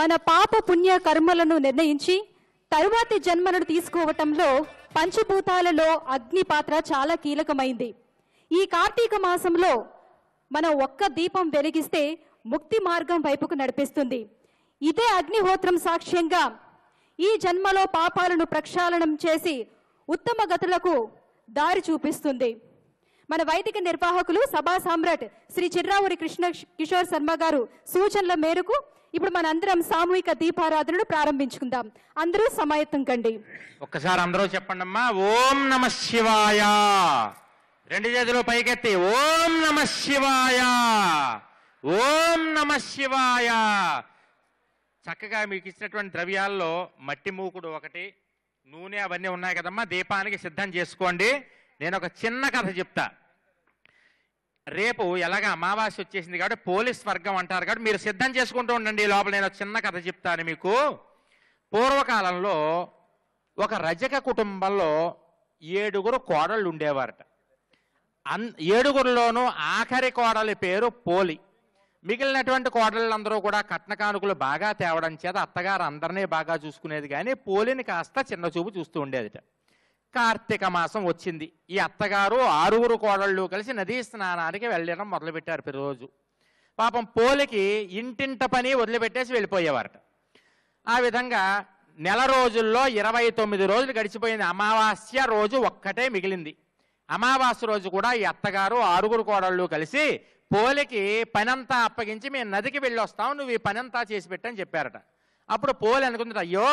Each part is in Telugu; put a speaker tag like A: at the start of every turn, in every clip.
A: మన పాప పుణ్య కర్మలను నిర్ణయించి తరువాతి జన్మలను తీసుకోవటంలో పంచభూతాలలో అగ్ని పాత్ర చాలా కీలకమైంది. ఈ కార్తీక మాసంలో మనం ఒక్క దీపం వెలిగిస్తే ముక్తి మార్గం వైపుకు నడిపిస్తుంది. ఇదే అగ్నిహోత్రం సాక్ష్యంగా ఈ జన్మలో పాపాలను ప్రక్షాళనం చేసి ఉత్తమ గతులకు దారి చూపిస్తుంది. మన వైదిక నిర్వాహకులు సభా సామ్రాట్ శ్రీ చిర్రావూరి కృష్ణ కిషోర్ శర్మ గారు సూచనల మేరకు ఇప్పుడు మనందరం సామూహిక దీపారాధనను ప్రారంభించుకుందాం. అందరూ సమాయత్తం కండి.
B: ఒక్కసారి అందరూ చెప్పండి అమ్మా. ఓం నమ శివాయ. రెండు చేతులు పైకెత్తి ఓం నమ శివాయ, ఓం నమ శివాయ. చక్కగా మీకు ఇచ్చినటువంటి ద్రవ్యాల్లో మట్టి మూకుడు ఒకటి, నూనె అవన్నీ ఉన్నాయి కదమ్మా. దీపానికి సిద్ధం చేసుకోండి. నేను ఒక చిన్న కథ చెప్తా. రేపు ఎలాగా అమావాస్య వచ్చేసింది కాబట్టి పోలీస్ వర్గం అంటారు కాబట్టి మీరు సిద్ధం చేసుకుంటూ ఉండండి. లోపల నేను చిన్న కథ చెప్తాను మీకు. పూర్వకాలంలో ఒక రజక కుటుంబంలో 7 కోడళ్ళు ఉండేవారట. 7లోనూ ఆఖరి కోడలి పేరు పోలి. మిగిలినటువంటి కోడళ్ళందరూ కూడా కట్న కానుకలు బాగా తేవడం చేత అత్తగారు అందరినీ బాగా చూసుకునేది, కానీ పోలిని కాస్త చిన్న చూపు చూస్తూ ఉండేదిట. కార్తీక మాసం వచ్చింది. ఈ అత్తగారు 6 కోడళ్ళు కలిసి నదీ స్నానానికి వెళ్ళడం మొదలుపెట్టారు ప్రతిరోజు. పాపం పోలికి ఇంటింట పని వదిలిపెట్టేసి వెళ్ళిపోయేవారట. ఆ విధంగా నెల రోజుల్లో 29 రోజులు గడిచిపోయింది. అమావాస్య రోజు ఒక్కటే మిగిలింది. అమావాస్య రోజు కూడా ఈ అత్తగారు 6 కోడళ్ళు కలిసి పోలికి పనంతా అప్పగించి మేము నదికి వెళ్ళి వస్తాం, నువ్వు ఈ పనంతా చేసి పెట్టని చెప్పారట. అప్పుడు పోలి అనుకుంది, అయ్యో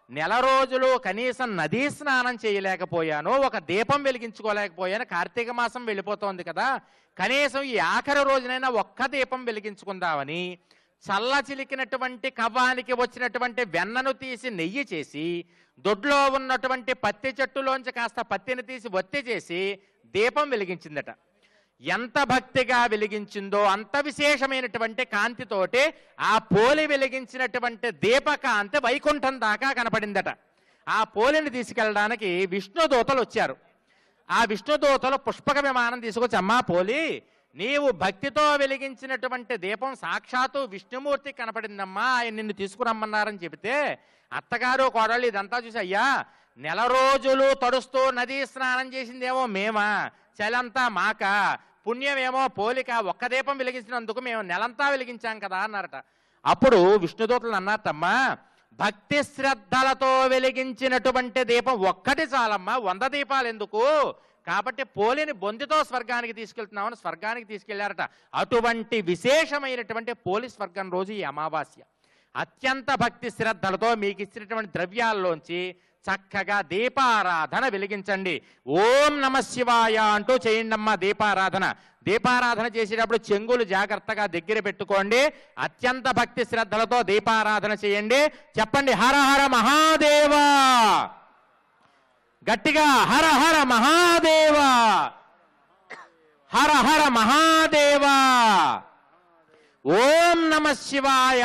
B: నెల రోజులు కనీసం నదీ స్నానం చేయలేకపోయాను, ఒక దీపం వెలిగించుకోలేకపోయాను, కార్తీక మాసం వెళ్ళిపోతోంది కదా, కనీసం ఈ ఆఖరి రోజునైనా ఒక్క దీపం వెలిగించుకుందామని చల్ల చిలికినటువంటి కవ్వానికి వచ్చినటువంటి వెన్నను తీసి నెయ్యి చేసి దొడ్లో ఉన్నటువంటి పత్తి చెట్టులోంచి కాస్త పత్తిని తీసి ఒత్తి చేసి దీపం వెలిగించిందట. ఎంత భక్తిగా వెలిగించిందో అంత విశేషమైనటువంటి కాంతితోటి ఆ పోలి వెలిగించినటువంటి దీపకాంతి వైకుంఠం దాకా కనపడిందట. ఆ పోలిని తీసుకెళ్ళడానికి విష్ణుదూతలు వచ్చారు. ఆ విష్ణుదూతలు పుష్పక విమానం తీసుకొచ్చి, అమ్మా పోలి, నీవు భక్తితో వెలిగించినటువంటి దీపం సాక్షాత్తు విష్ణుమూర్తి కనపడిందమ్మా, ఆయన నిన్ను తీసుకురమ్మన్నారని చెబితే అత్తగారు కోడళ్ళు ఇదంతా చూసి, అయ్యా నెల రోజులు తడుస్తూ నదీ స్నానం చేసిందేమో మేమా, చలంతా మాక, పుణ్యమేమో పోలిక, ఒక్క దీపం వెలిగించినందుకు మేము నెలంతా వెలిగించాం కదా అన్నారట. అప్పుడు విష్ణుదూతలు అన్నారమ్మా, భక్తి శ్రద్ధలతో వెలిగించినటువంటి దీపం ఒక్కటి చాలమ్మా, 100 దీపాలు ఎందుకు, కాబట్టి పోలిని బొందితో స్వర్గానికి తీసుకెళ్తున్నామని స్వర్గానికి తీసుకెళ్లారట. అటువంటి విశేషమైనటువంటి పోలి స్వర్గం రోజు ఈ అమావాస్య. అత్యంత భక్తి శ్రద్ధలతో మీకు ఇచ్చినటువంటి ద్రవ్యాల్లోంచి చక్కగా దీపారాధన వెలిగించండి. ఓం నమ శివాయ అంటూ చేయండి అమ్మా దీపారాధన. దీపారాధన చేసేటప్పుడు చెంగులు జాగ్రత్తగా దగ్గర పెట్టుకోండి. అత్యంత భక్తి శ్రద్ధలతో దీపారాధన చేయండి. చెప్పండి, హర హర మహాదేవ. గట్టిగా హర హర మహాదేవ, హర హర మహాదేవ. ఓం నమ శివాయ.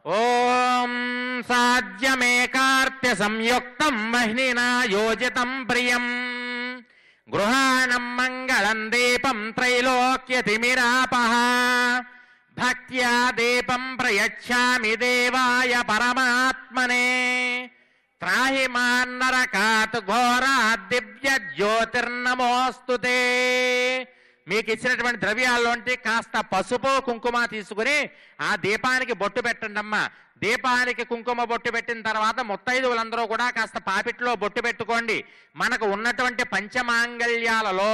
B: ఓం సాధ్యమేకార్త్య సంయుక్తం మహ్నినా యోజితం ప్రియం గృహాణం మంగళం దీపం త్రైలోక్యతిమిరాపః భక్త్యా దీపం ప్రయచ్ఛామి దేవాయ పరమాత్మనే త్రాహి మాన్నరకాత్ ఘోరాద్ దివ్య జ్యోతిర్నమోస్తుతే. మీకు ఇచ్చినటువంటి ద్రవ్యాల్లోంటి కాస్త పసుపు కుంకుమ తీసుకుని ఆ దీపానికి బొట్టు పెట్టండి అమ్మా. దీపానికి కుంకుమ బొట్టు పెట్టిన తర్వాత ముత్తైదువులందరూ కూడా కాస్త పాపిట్లో బొట్టు పెట్టుకోండి. మనకు ఉన్నటువంటి పంచమాంగళ్యాలలో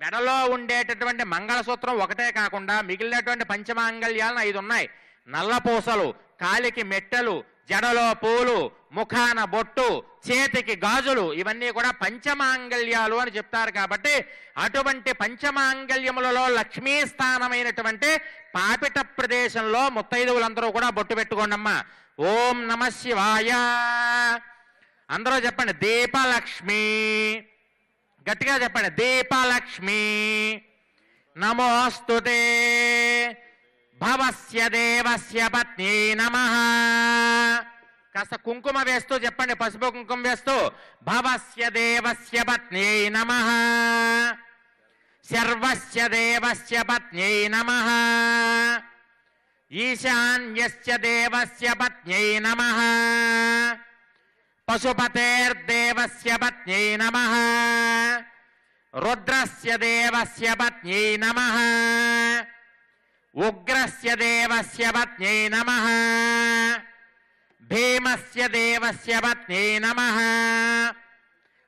B: మెడలో ఉండేటటువంటి మంగళసూత్రం ఒకటే కాకుండా మిగిలినటువంటి పంచమాంగళ్యాలను 5 ఉన్నాయి. నల్లపూసలు, కాలికి మెట్టెలు, జడలో పూలు, ముఖాన బొట్టు, చేతికి గాజులు, ఇవన్నీ కూడా పంచమాంగళ్యాలు అని చెప్తారు. కాబట్టి అటువంటి పంచమాంగళ్యములలో లక్ష్మీ స్థానమైనటువంటి పాపిట ప్రదేశంలో ముత్తైదువులందరూ కూడా బొట్టు పెట్టుకోండమ్మా. ఓం నమ శివాయ. అందరూ చెప్పండి, దీపలక్ష్మి. గట్టిగా చెప్పండి, దీపలక్ష్మి నమోస్తుతే. భవస్య దేవస్య పత్ని నమః. కాస్త కుంకుమ వేస్తూ చెప్పండి, పసుపు కుంకుమ వేస్తూ, భవస్య దేవస్య పత్ని నమః, సర్వస్య దేవస్య పత్ని నమః, ఈశాన్యస్య దేవస్య పత్న్యై నమః పశుపతేర్దేవస్య పత్న్యై నమః రుద్రస్య దేవస్య పత్న్యై నమః ఉగ్రస్య దేవస్య పత్న్యై నమః భీమస్య దేవస్య పత్న్యై నమః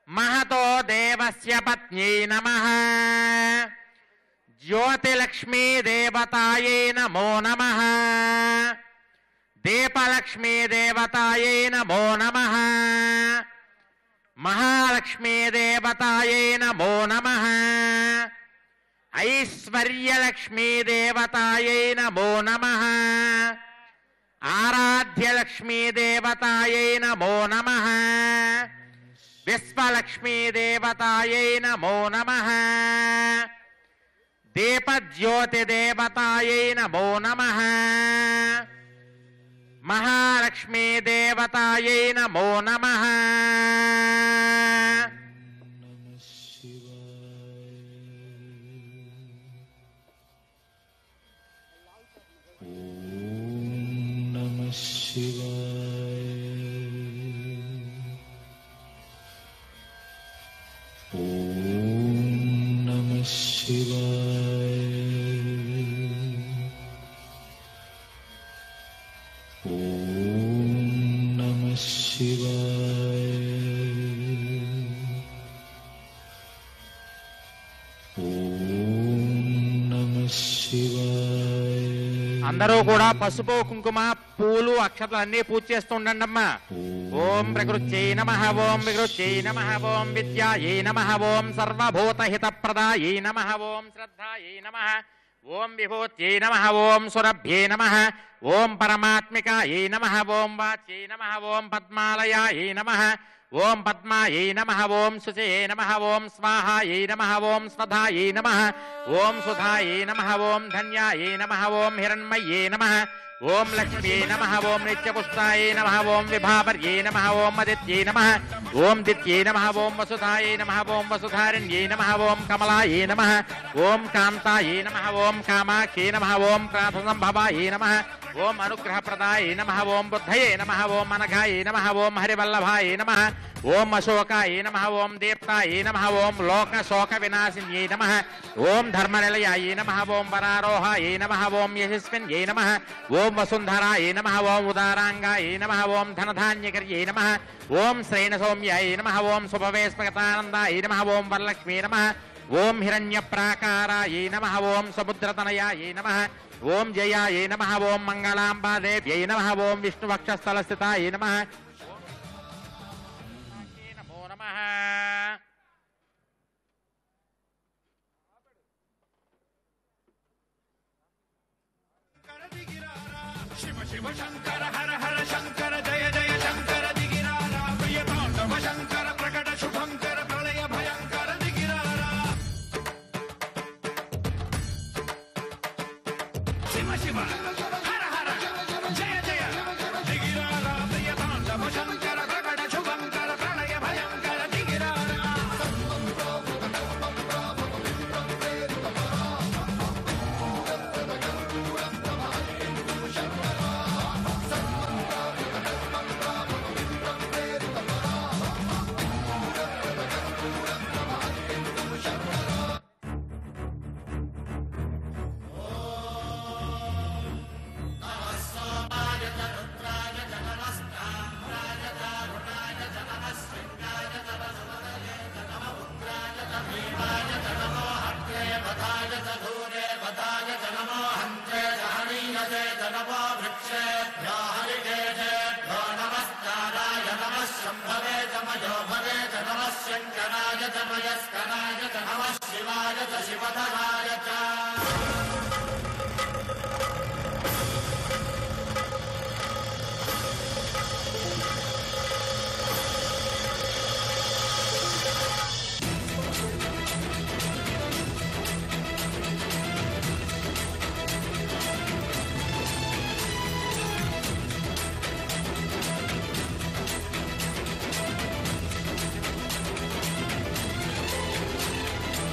B: మహతో దేవస్య పత్న్యై నమః జ్యోతిలక్ష్మీ దేవతాయై నమో నమః దీపలక్ష్మీ దేవతాయై నమో నమః మహాలక్ష్మీ దేవతాయై నమో నమః ఐశ్వర్యలక్ష్మీ దేవతాయై నమో నమః ఆరాధ్యలక్ష్మీ దేవతాయై నమో నమః విశ్వలక్ష్మీ దేవతాయై నమో నమః దీపజ్యోతి దేవతాయై నమో నమః మహాలక్ష్మీ దేవతాయై నమో నమః అందరూ కూడా పసుపు కుంకుమ పూలు అక్షతలు అన్ని పూజ చేస్తూ ఉండండి అమ్మా. ఓం ప్రకృత్యై నమః ఓం వికృత్యై నమః ఓం విద్యాయై నమః ఓం సర్వభూతహితప్రదాయై నమః ఓం శ్రద్ధాయై నమః ఓం విభూత్యై నమః ఓం సురభ్యై నమః ఓం పరమాత్మికాయై నమః ఓం వాచ్యై నమః ఓం పద్మాలయాయై నమః ఓం పద్మాయై నమః ఓం శుచయే నమః ఓం స్వాహాయై నమః ఓం స్వధాయై నమః ఓం సుధాయై నమః ఓం ధన్యాయై నమః ఓం హిరణ్మయ్యే నమః ఓం లక్ష్మ్యై నమః ఓం నిత్యపుష్టాయై నమః ఓం విభావర్యై నమః ఓం అదిత్యై నమః ఓం దిత్యై నమః ఓం వసుధాయై నమః ఓం వసుధారణ్యై నమః ఓం కమలాయై నమః ఓం కాంతాయై నమః ఓం కామాఖ్యై నమః ఓం క్రాథసంభవాయై నమః ఓం అనుగ్రహప్రదాయై నమః ఓం బుద్ధయే నమః ఓం అనఘాయై నమః ఓం హరివల్లభాయై నమః ఓం అశోకాయై నమః ఓం దీప్తాయై నమః ఓం లోక శోక వినాశిన్యై నమః ఓం ధర్మనిలయాయై నమః ఓం వరారోహాయై నమః ఓం యశస్విన్యై నమః ఓం వసుంధరాయై నమః ఓం ఉదారాంగాయై నమః ఓం ధనధాన్యకర్యై నమః ఓం శ్రేణసౌమ్యాయై నమః ఓం శుభవేస్మగతానందాయై నమః ఓం వరలక్ష్మీ నమః ఓం హిరణ్యప్రాకారాయై నమః ఓం సముద్రతనయాయై నమః ఓం జయాయై నమః ఓం మంగళాంబాదేవ్యై నమః ఓం విష్ణువక్షస్థలస్థితాయై నమః నమో నమః
C: శివ శివ శంకర హర హర శంకర జయ జయ శంకర దిగిరారా ప్రియతాండవ శంకర ప్రకట శుభంకర ప్రళయ భయంకర దిగిరారా శివ శివ హర హర జయ జయ దిగిరారా ప్రియతాండవ శంకర ప్రకట శుభంకర ప్రళయ భయంకర దిగిరారా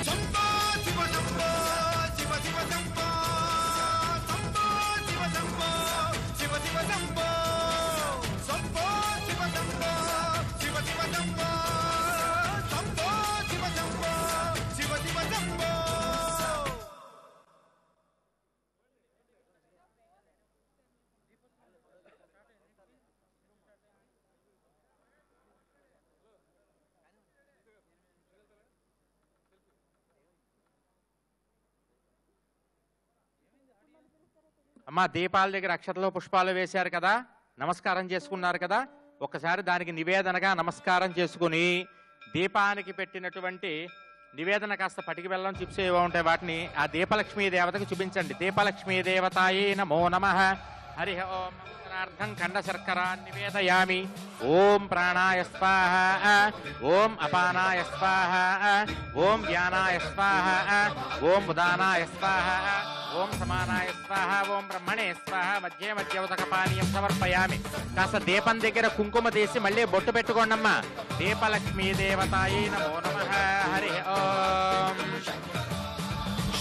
C: శంభో శివ శంభో శివ శివ శంభో శంభో
B: అమ్మా దీపాల దగ్గర అక్షతలు పుష్పాలు వేశారు కదా, నమస్కారం చేసుకున్నారు కదా, ఒకసారి దానికి నివేదనగా నమస్కారం చేసుకుని దీపానికి పెట్టినటువంటి నివేదన కాస్త పటికి బెల్లం చిప్స్ ఏవో ఉంటాయి వాటిని ఆ దీపలక్ష్మీ దేవతకు చూపించండి. దీపలక్ష్మీ దేవతాయే నమో నమః. హరి ఓం మంత్రార్థం ఖండ శర్కరా నివేదయామి. ఓం ప్రాణాయ స్వాహ, ఓం అపానాయ స్వాహ, ఓం వ్యానాయ స్వాహ, ఓం ఉదానాయ స్వాహ, ఓం సమానాయ స్వాహ, ఓం బ్రహ్మణే స్వాహ. మధ్య మధ్య ఉదక పానీయం సమర్పయామి. కాస్త దీపం దగ్గర కుంకుమ తీసి మళ్ళీ బొట్టు పెట్టుకోండమ్మా. దీపలక్ష్మీ దేవతాయే నమో నమః. హరి ఓం.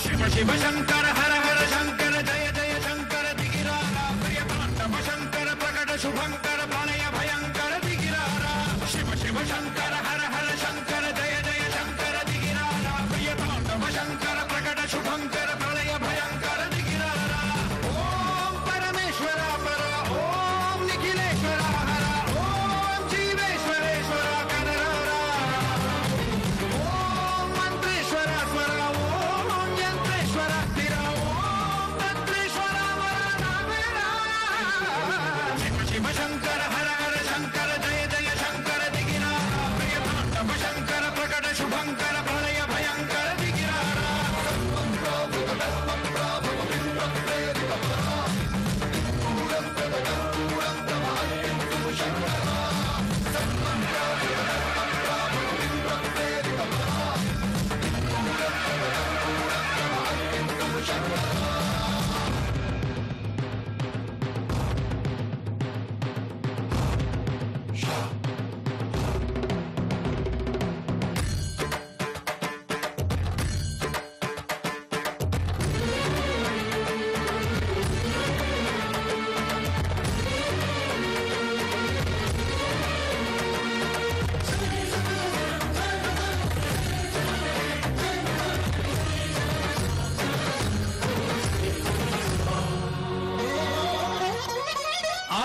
C: శివ శివ శంకర హర హర శంకర జయ జయ శంకర దిగిరారా ప్రియ తాండవ శంకర ప్రకట శుభంకర ప్రళయ భయంకర దిగిరారా. శివ శివ శంకర హర హర శంకర జయ జయ శంకర దిగిరారా ప్రియ తాండవ శంకర ప్రకట శుభంకర ప్రళయ భయంకర దిగిరారా. ఓం పరమేశ్వర పర, ఓం నిఖిలేశ్వర హర, ఓం జీవేశ్వరేశ్వర కనరారా. ఓం మంత్రేశ్వర స్వర, ఓం యంత్రేశ్వర స్థిర, ఓం తంత్రేశ్వర వరనామేరా. శివ శివ శంకర హర హర శంకర జయ జయ శంకర దిగిరారా ప్రియ తాండవ శంకర ప్రకట శుభంకర ప్రళయ భయంకర దిగిరారా.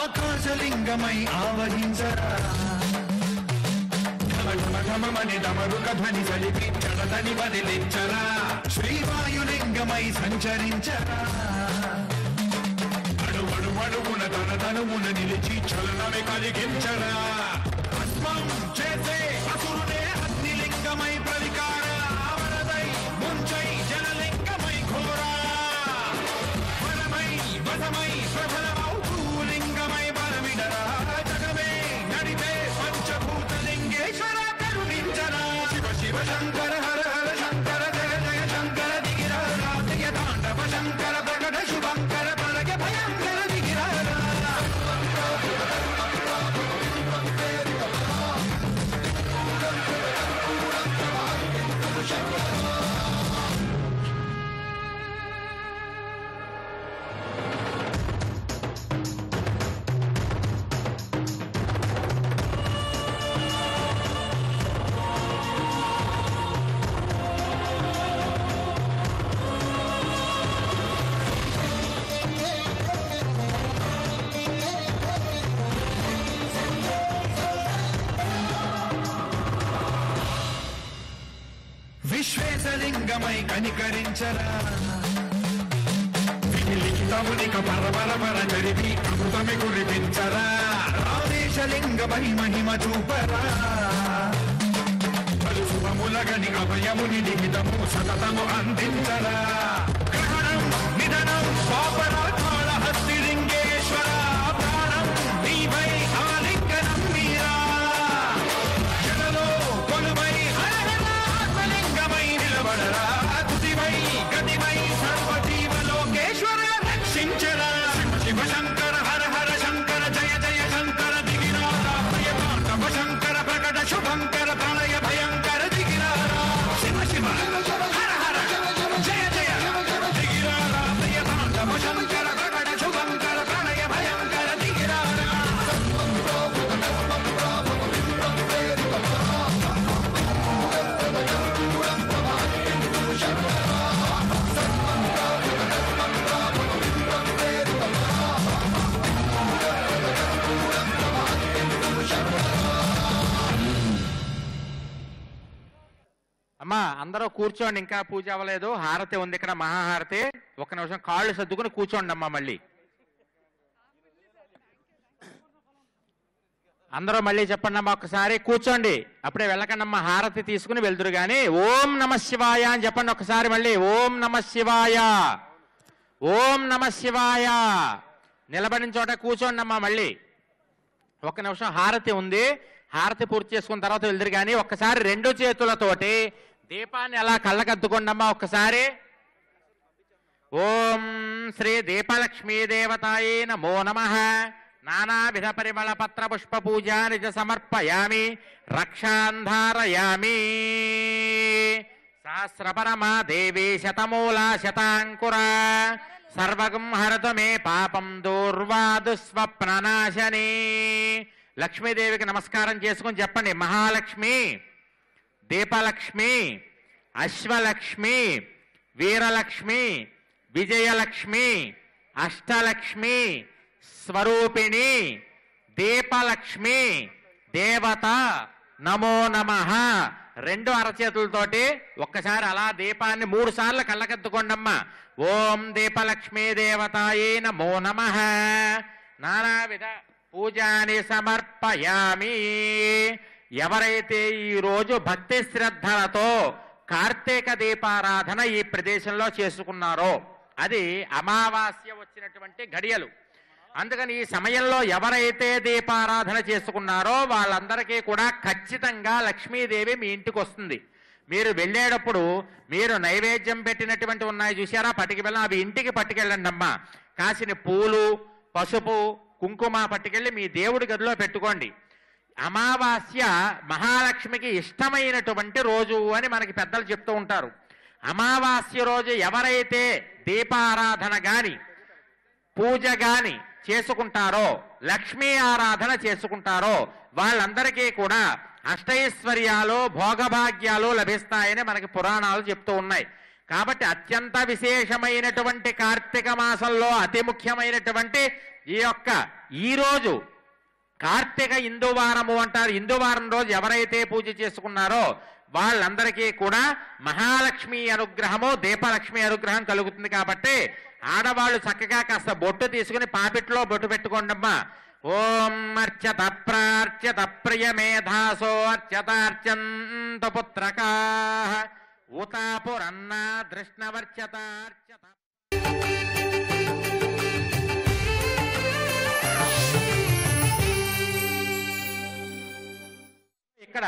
C: ఆకాశలింగమై ఆవహించరా, ఘమఘమఘమని డమరుక ధ్వని సలిపి చడదని వదిలించరా. శ్రీవాయులింగమై సంచరించరా, అడుగడుగున తన తనువున నిలిచి చలనమే కలిగించరా. భస్మం చేసే అసురుడే అగ్నిలింగమై ప్రవికార, ఆవరదై ముంచై జలలింగమై ఘోరా. వరమై వసమై ప్రబలమౌ భూలింగమై బలమిడరా. జగమే నడిపే పంచభూతలింగేశ్వర కరుణించరా. శివ శివ శంకర హర హర శంకర జయ జయ శంకర దిగిరారా ప్రియ తాండవ శంకర ప్రకట శుభంకర ప్రళయ భయంకర దిగిరారా. విశ్వేశలింగమై కనికరించరా, లిఖితమునిక పరపరపర జరిపి అమృతమి కురిపించరా. రామేశలింగమై మహిమ చూపరా, పలు శుభములగని అభయముని లిఖితము సతతము అందించరా. గ్రహణం నిధనం పాపరాధాళ హస్తిలింగేశ్వర, ప్రాణం నీవై ఆలింగనం మీరా. జలలో కొలువై ఆత్మలింగమై నిలబడరా, తుదివై గతివై సర్వజీవలోకేశ్వర రక్షించరా. శివ శివ శంకర హర హర శంకర జయ జయ శంకర దిగిరారా ప్రియ తాండవ శంకర ప్రకట శుభంకర ప్రళయ భయంకర దిగిరారా. శివ శివ హర హర జయ జయ దిగిరారా ప్రియ తాండవ శంకర ప్రకట శుభంకర ప్రళయ భయంకర దిగిరారా.
B: అమ్మా అందరూ కూర్చోండి, ఇంకా పూజ అవ్వలేదు. హారతి ఉంది ఇక్కడ, మహాహారతి. ఒక నిమిషం కాళ్ళు సర్దుకుని కూర్చోండి అమ్మా. మళ్ళీ అందరూ మళ్ళీ చెప్పండి అమ్మా, ఒక్కసారి కూర్చోండి, అప్పుడే వెళ్ళకండి అమ్మా, హారతి తీసుకుని వెళ్తురు కానీ ఓం నమ శివాయ అని చెప్పండి ఒక్కసారి మళ్ళీ. ఓం నమ శివాయ, ఓం నమ శివాయ. నిలబడిన చోట కూర్చోండి అమ్మా. మళ్ళీ ఒక్క నిమిషం హారతి ఉంది, హారతి పూర్తి చేసుకున్న తర్వాత వెళ్తురు కానీ ఒక్కసారి 2 చేతులతోటి దీపాన్ని అలా కళ్ళకద్దుకోండి అమ్మా ఒక్కసారి. ఓం శ్రీ దీపలక్ష్మీ దేవతాయే నమో నమః. నానావిధ పరిమళ పత్ర పుష్ప పూజాని చ సమర్పయామి. రక్షాంధారయామి. సహస్రపరమా దేవి శతమూలా శతాంకురా. సర్వగం హరతు మే పాపం దూర్వాదు స్వప్ననాశని. లక్ష్మీదేవికి నమస్కారం చేసుకుని చెప్పండి. మహాలక్ష్మి, దీపలక్ష్మి, అశ్వలక్ష్మి, వీరలక్ష్మి, విజయలక్ష్మి, అష్టలక్ష్మి స్వరూపిణి, దీపలక్ష్మి దేవత నమో నమః. 2 అరచేతులతోటి ఒక్కసారి అలా దీపాన్ని 3 సార్లు కళ్ళకెత్తుకోండమ్మా. ఓం దీపలక్ష్మీ దేవతాయే నమో నమః. నానావిధ పూజాని సమర్పయామి. ఎవరైతే ఈరోజు భక్తి శ్రద్ధలతో కార్తీక దీపారాధన ఈ ప్రదేశంలో చేసుకున్నారో, అది అమావాస్య వచ్చినటువంటి ఘడియలు. అందుకని ఈ సమయంలో ఎవరైతే దీపారాధన చేసుకున్నారో వాళ్ళందరికీ కూడా ఖచ్చితంగా లక్ష్మీదేవి మీ ఇంటికి వస్తుంది. మీరు వెళ్ళేటప్పుడు మీరు నైవేద్యం పెట్టినటువంటి ఉన్నాయి చూసారా, పట్టుకు వెళ్ళి అవి ఇంటికి పట్టుకెళ్ళండి అమ్మా. కాసిన పూలు, పసుపు, కుంకుమ పట్టుకెళ్ళి మీ దేవుడి గదిలో పెట్టుకోండి. అమావాస్య మహాలక్ష్మికి ఇష్టమైనటువంటి రోజు అని మనకి పెద్దలు చెప్తూ ఉంటారు. అమావాస్య రోజు ఎవరైతే దీపారాధన గాని పూజ గాని చేసుకుంటారో, లక్ష్మీ ఆరాధన చేసుకుంటారో వాళ్ళందరికీ కూడా అష్టైశ్వర్యాలు భోగభాగ్యాలు లభిస్తాయని మనకి పురాణాలు చెప్తూ ఉన్నాయి. కాబట్టి అత్యంత విశేషమైనటువంటి కార్తీక మాసంలో అతి ముఖ్యమైనటువంటి ఈ రోజు కార్తీక ఇందువారము అంటారు. ఇందువారం రోజు ఎవరైతే పూజ చేసుకున్నారో వాళ్ళందరికీ కూడా మహాలక్ష్మి అనుగ్రహము, దీపలక్ష్మి అనుగ్రహం కలుగుతుంది. కాబట్టి ఆడవాళ్ళు చక్కగా కాస్త బొట్టు తీసుకుని పాపిట్లో బొట్టు పెట్టుకోండమ్మా. ఓం అర్చత ప్రార్చత ప్రియమేధాసో అర్చతార్చంత పుత్రకా ఉతాపురన్న దృష్ణవర్చతార్చత. ఇక్కడ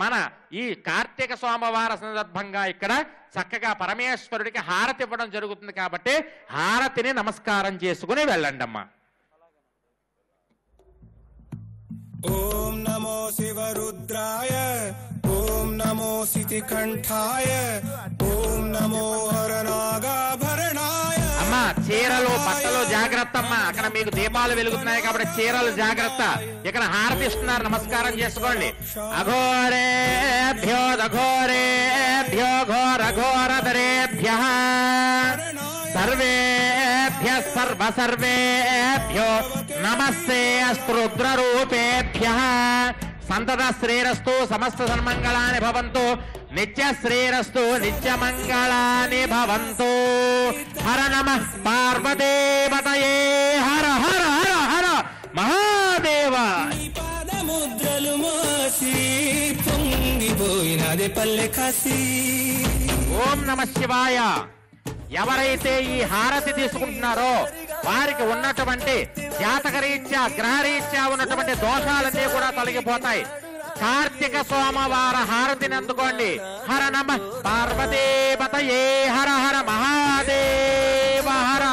B: మన ఈ కార్తీక సోమవార సందర్భంగా ఇక్కడ చక్కగా పరమేశ్వరుడికి హారతి ఇవ్వడం జరుగుతుంది. కాబట్టి హారతిని నమస్కారం చేసుకుని వెళ్ళండి అమ్మా.
D: ఓం నమో శివరుద్రాయ, ఓం నమో శితికంఠాయ, ఓం నమో హరనాగాభరణాయ.
B: అమ్మా చీరలు బట్టలు జాగ్రత్త అమ్మా. అక్కడ మీకు దీపాలు వెలుగుతున్నాయి కాబట్టి చీరలు జాగ్రత్త. ఇక్కడ హారతి ఇస్తున్నారు, నమస్కారం చేసుకోండి. అఘోరేభ్యో దఘోరేభ్యో ఘోర ఘోరధరేభ్యః సర్వేభ్యః సర్వ సర్వేభ్యో నమస్తే అస్తు రుద్రరూపేభ్యః. సంతత శ్రీరస్తు సమస్త సన్మంగళాని భవంతు. నిత్య శ్రీరస్తు నిత్యమంగళాని భవంతు. హర నమః పార్వతీపతయే. హర హర హర హర మహాదేవ.
D: పాదముద్రలు మోసి పొంగిపోయినదే పల్లె కాసి.
B: ఓం నమః శివాయ. ఎవరైతే ఈ హారతి తీసుకుంటున్నారో వారికి ఉన్నటువంటి జాతకరీత్యా గ్రహరీత్యా ఉన్నటువంటి దోషాలన్నీ కూడా తొలగిపోతాయి. కార్తీక సోమవార హారతిని అందుకోండి. హర నమః పార్వతీపతయే. హర హర మహాదేవ. హర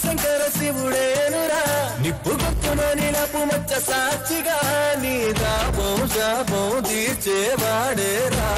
D: శంకర శివుడేనురా, నిప్పు గొక్కుమని నపు మచ్చ సాక్షిగా నీ దాపం శాపం తీర్చేవాడేరా.